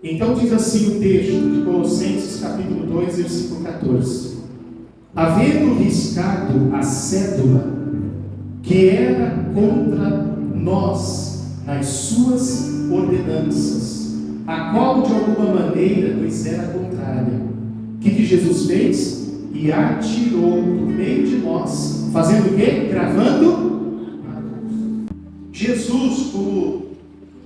Então diz assim o texto de Colossenses capítulo 2, versículo 14: havendo riscado a cédula que era contra nós nas suas ordenanças, a qual de alguma maneira nos era contrária, que Jesus fez? E atirou do meio de nós, fazendo o quê? Gravando a cruz. Jesus, como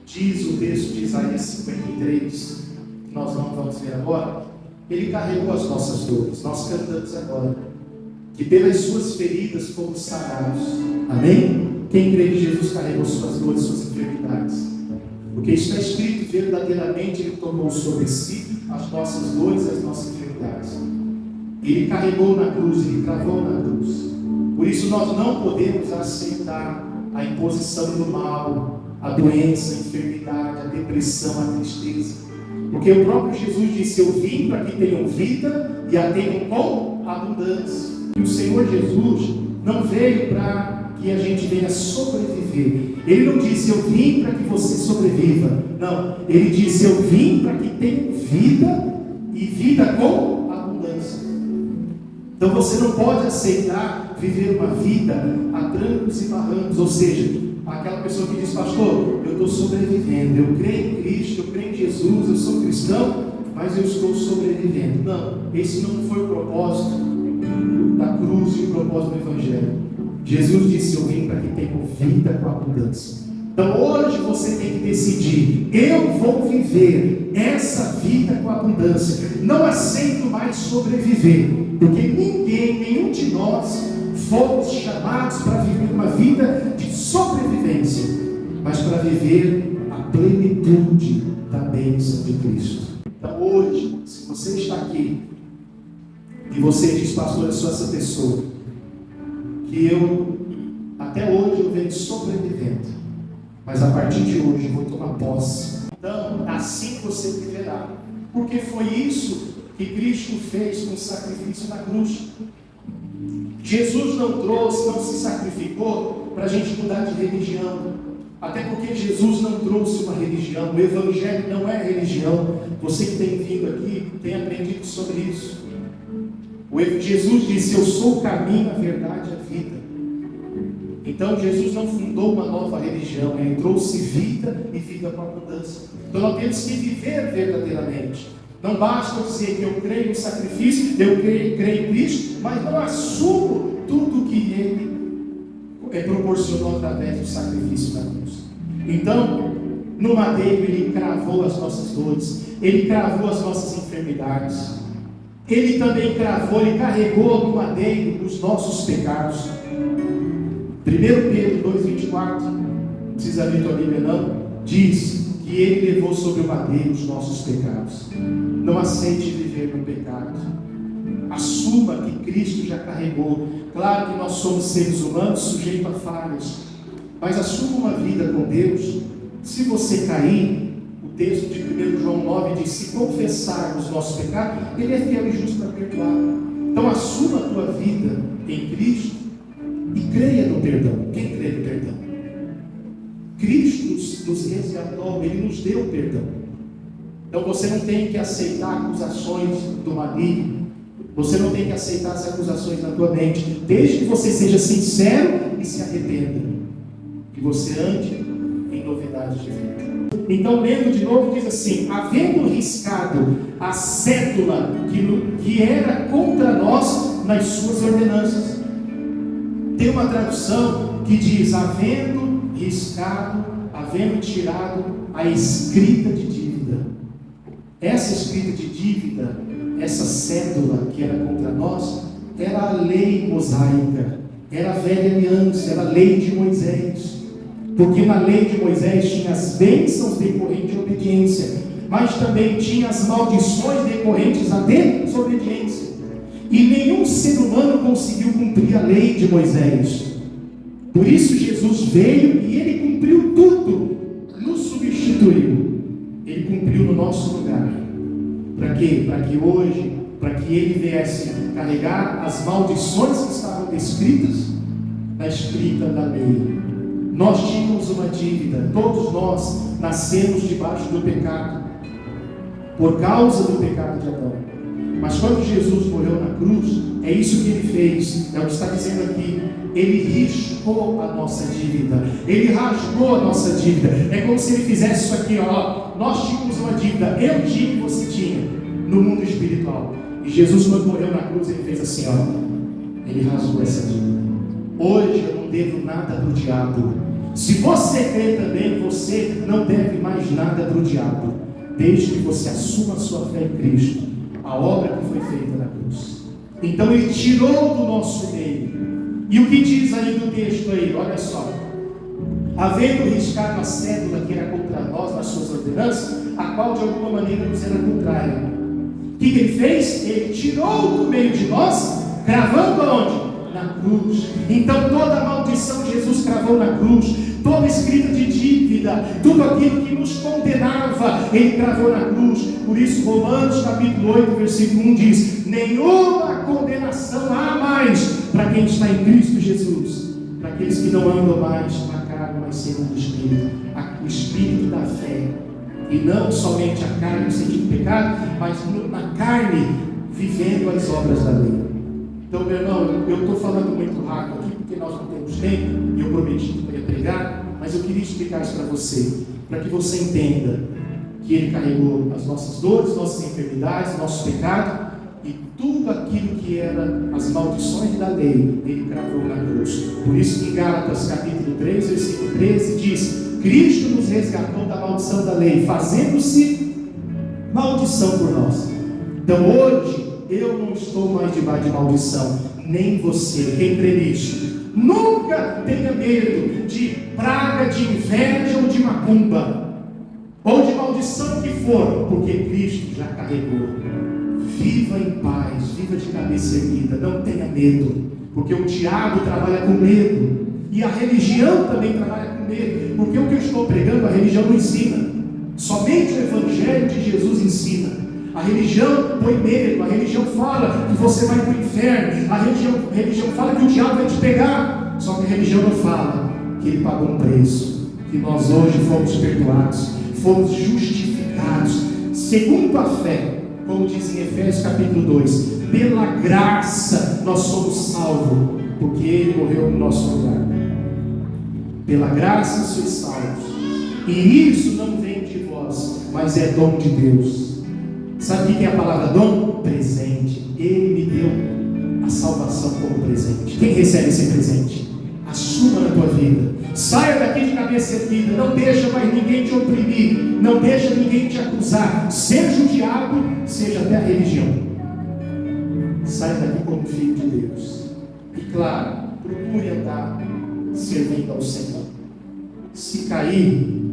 diz o texto de Isaías 53, que nós não vamos ver agora, ele carregou as nossas dores. Nós cantamos agora que pelas suas feridas fomos sarados. Amém? Quem crê que Jesus carregou suas dores, suas enfermidades? Porque está escrito: verdadeiramente Ele tomou sobre si as nossas dores, as nossas enfermidades. Ele carregou na cruz, Ele cravou na cruz. Por isso nós não podemos aceitar a imposição do mal, a doença, a enfermidade, a depressão, a tristeza. Porque o próprio Jesus disse: eu vim para que tenham vida e a tenham com abundância. E o Senhor Jesus não veio para que a gente venha sobreviver. Ele não disse: eu vim para que você sobreviva. Não, Ele disse: eu vim para que tenham vida e vida com abundância. Então você não pode aceitar viver uma vida a trancos e barrancos. Ou seja, aquela pessoa que diz: pastor, eu estou sobrevivendo, eu creio em Cristo, eu creio em Jesus, eu sou cristão, mas eu estou sobrevivendo. Não, esse não foi o propósito da cruz e o propósito do Evangelho. Jesus disse: eu vim para que tenham vida com abundância. Então hoje você tem que decidir: eu vou viver essa vida com abundância. Não aceito mais sobreviver, porque nenhum de nós fomos chamados para viver uma vida de sobrevivência, mas para viver a plenitude da bênção de Cristo. Então hoje, se você está aqui e você diz: pastor, eu sou essa pessoa que até hoje eu venho sobrevivendo, mas a partir de hoje eu vou tomar posse. Então, assim você viverá, porque foi isso que Cristo fez com o sacrifício na cruz. Jesus não trouxe, não se sacrificou para a gente mudar de religião, até porque Jesus não trouxe uma religião. O Evangelho não é religião. Você que tem vindo aqui tem aprendido sobre isso. Jesus disse: eu sou o caminho, a verdade e a vida. Então Jesus não fundou uma nova religião, Ele trouxe vida e vida com abundância. Então nós temos que viver verdadeiramente. Não basta dizer que eu creio no sacrifício, eu creio em Cristo, mas não assumo tudo que Ele proporcionou através do sacrifício da cruz. Então, no madeiro Ele cravou as nossas dores, Ele cravou as nossas enfermidades. Ele também cravou, Ele carregou no madeiro os nossos pecados. 1 Pedro 2,24, não precisa abrir tua Bíblia não, diz que Ele levou sobre o madeiro os nossos pecados. Não aceite viver no pecado. Assuma que Cristo já carregou. Claro que nós somos seres humanos sujeitos a falhas, mas assuma uma vida com Deus. Se você cair, o texto de 1 João 9 diz: se confessar os nossos pecados, Ele é fiel e justo para perdoar. Então assuma a tua vida em Cristo e creia no perdão. Quem crê no perdão? Cristo nos resgatou, Ele nos deu perdão. Então você não tem que aceitar acusações do maligno, você não tem que aceitar as acusações na tua mente, desde que você seja sincero e se arrependa, e você ande em novidade de vida. Então, lendo de novo, diz assim: havendo riscado a cédula que era contra nós nas suas ordenanças. Tem uma tradução que diz: havendo riscado, havendo tirado a escrita de dívida. Essa escrita de dívida, essa cédula que era contra nós, era a lei mosaica, era a velha aliança, era a lei de Moisés. Porque na lei de Moisés tinha as bênçãos decorrentes de obediência, mas também tinha as maldições decorrentes da desobediência. E nenhum ser humano conseguiu cumprir a lei de Moisés. Por isso Jesus veio e Ele cumpriu tudo, nos substituiu. Ele cumpriu no nosso lugar. Para quê? Para que hoje, para que Ele viesse carregar as maldições que estavam descritas na escrita da lei. Nós tínhamos uma dívida, todos nós nascemos debaixo do pecado. por causa do pecado de Adão. Mas quando Jesus morreu na cruz, é isso que ele fez, é o que está dizendo aqui. Ele riscou a nossa dívida, ele rasgou a nossa dívida. É como se ele fizesse isso aqui, ó. Nós tínhamos uma dívida, eu tinha e você tinha, no mundo espiritual. E Jesus, quando morreu na cruz, ele fez assim, ó. Ele rasgou essa dívida. Hoje eu não devo nada para o diabo. Se você crê também, você não deve mais nada para o diabo, desde que você assuma a sua fé em Cristo, a obra que foi feita na cruz. Então ele tirou do nosso meio. E o que diz aí no texto aí? Olha só. Havendo riscado a cédula que era contra nós nas suas ordenanças, a qual de alguma maneira nos era contrária. O que ele fez? Ele tirou do meio de nós, cravando aonde? Na cruz. Então toda a maldição Jesus cravou na cruz, toda escrita de dívida, tudo aquilo que nos condenava, ele cravou na cruz. Por isso Romanos capítulo 8, versículo 1 diz: nenhuma condenação há mais para quem está em Cristo Jesus, para aqueles que não andam mais na carne, mas segundo o Espírito, o Espírito da fé, e não somente a carne no sentido do pecado, mas na carne vivendo as obras da lei. Então, meu irmão, eu estou falando muito rápido aqui, porque nós não temos tempo, e eu prometi que eu ia pregar, mas eu queria explicar isso para você, para que você entenda que Ele carregou as nossas dores, nossas enfermidades, nosso pecado, e tudo aquilo que era as maldições da lei, Ele cravou na cruz. Por isso que em Gálatas capítulo 3, versículo 13 diz: Cristo nos resgatou da maldição da lei, fazendo-se maldição por nós. Então hoje, eu não estou mais debaixo de maldição, nem você, quem crê nisso. Nunca tenha medo de praga, de inveja ou de macumba, ou de maldição que for, porque Cristo já carregou. Viva em paz, viva de cabeça erguida, não tenha medo, porque o diabo trabalha com medo, e a religião também trabalha com medo, porque o que eu estou pregando, a religião não ensina, somente o Evangelho de Jesus ensina. A religião põe medo, a religião fala que você vai para o inferno, a religião fala que o diabo vai te pegar, só que a religião não fala que ele pagou um preço, que nós hoje fomos perdoados, fomos justificados, segundo a fé, como diz em Efésios capítulo 2, pela graça nós somos salvos, porque Ele morreu no nosso lugar. Pela graça sois salvos, e isso não vem de vós, mas é dom de Deus. Sabe o que é a palavra dom? Presente. Ele me deu a salvação como presente. Quem recebe esse presente? Assuma na tua vida. Saia daqui de cabeça erguida. Não deixa mais ninguém te oprimir. Não deixa ninguém te acusar. Seja o diabo, seja até a religião. Saia daqui como filho de Deus. E claro, procure andar servindo ao Senhor. Se cair,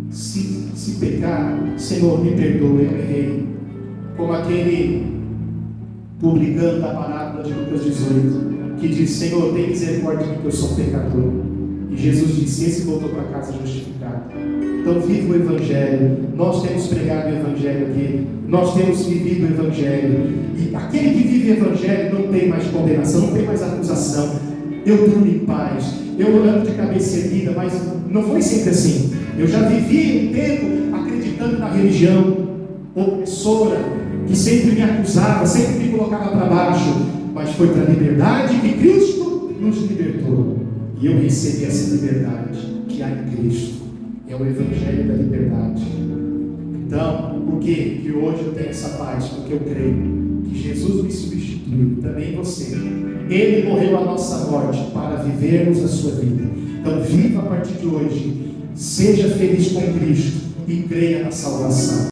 se pecar, Senhor, me perdoe, eu errei. Como aquele publicano da parábola de Lucas 18, que diz: Senhor, tem misericórdia de mim, que eu sou um pecador. E Jesus disse: esse voltou para casa justificado. Então viva o Evangelho. Nós temos pregado o Evangelho aqui, nós temos vivido o Evangelho, e aquele que vive o Evangelho não tem mais condenação, não tem mais acusação. Eu durmo em paz, eu ando de cabeça erguida, mas não foi sempre assim. Eu já vivi um tempo acreditando na religião opressora, que sempre me acusava, sempre me colocava para baixo, mas foi para a liberdade que Cristo nos libertou, e eu recebi essa liberdade que há em Cristo, é o Evangelho da liberdade. Então, por que hoje eu tenho essa paz? Porque eu creio que Jesus me substituiu, também você. Ele morreu a nossa morte para vivermos a sua vida. Então viva a partir de hoje, seja feliz com Cristo e creia na salvação.